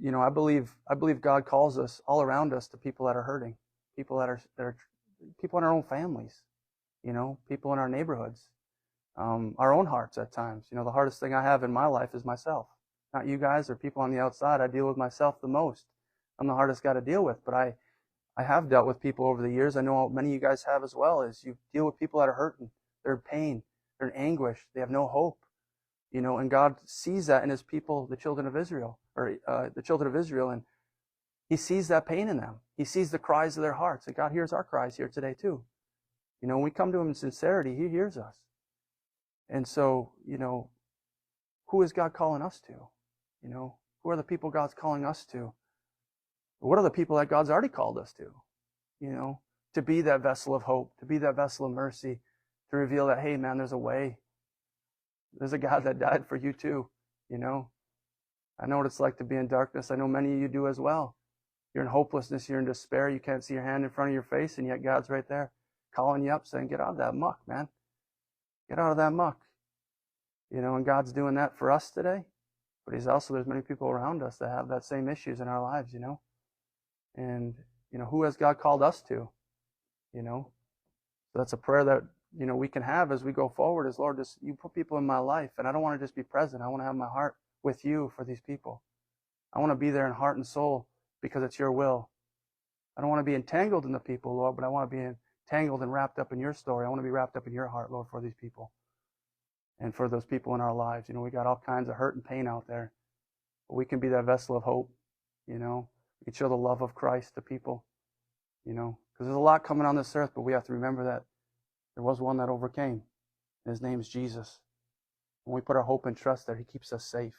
I believe God calls us all around us to people that are hurting, people that are people in our own families, people in our neighborhoods, our own hearts at times. The hardest thing I have in my life is myself, not you guys or people on the outside. I deal with myself the most. I'm the hardest guy to deal with, but I have dealt with people over the years. I know many of you guys have as well. Is you deal with people that are hurting, they're in pain, they're in anguish, they have no hope. And God sees that in His people, the children of Israel, and He sees that pain in them. He sees the cries of their hearts, and God hears our cries here today too. When we come to Him in sincerity, He hears us. And so, who is God calling us to? Who are the people God's calling us to? What are the people that God's already called us to? To be that vessel of hope, to be that vessel of mercy, to reveal that, hey man, there's a way. There's a God that died for you too. I know what it's like to be in darkness. I know many of you do as well. You're in hopelessness, you're in despair, you can't see your hand in front of your face, and yet God's right there calling you up, saying, get out of that muck, man. Get out of that muck. And God's doing that for us today. But there's many people around us that have that same issues in our lives, And, who has God called us to? So that's a prayer that, we can have as we go forward is, Lord, you put people in my life, and I don't want to just be present. I want to have my heart with you for these people. I want to be there in heart and soul because it's your will. I don't want to be entangled in the people, Lord, but I want to be entangled and wrapped up in your story. I want to be wrapped up in your heart, Lord, for these people and for those people in our lives. We got all kinds of hurt and pain out there, but we can be that vessel of hope. We can show the love of Christ to people, because there's a lot coming on this earth, but we have to remember that there was one that overcame, and His name is Jesus. When we put our hope and trust there, He keeps us safe.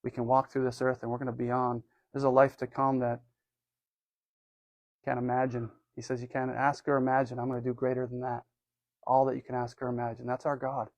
We can walk through this earth, and we're going to be on. There's a life to come that you can't imagine. He says you can't ask or imagine. I'm going to do greater than that. All that you can ask or imagine. That's our God.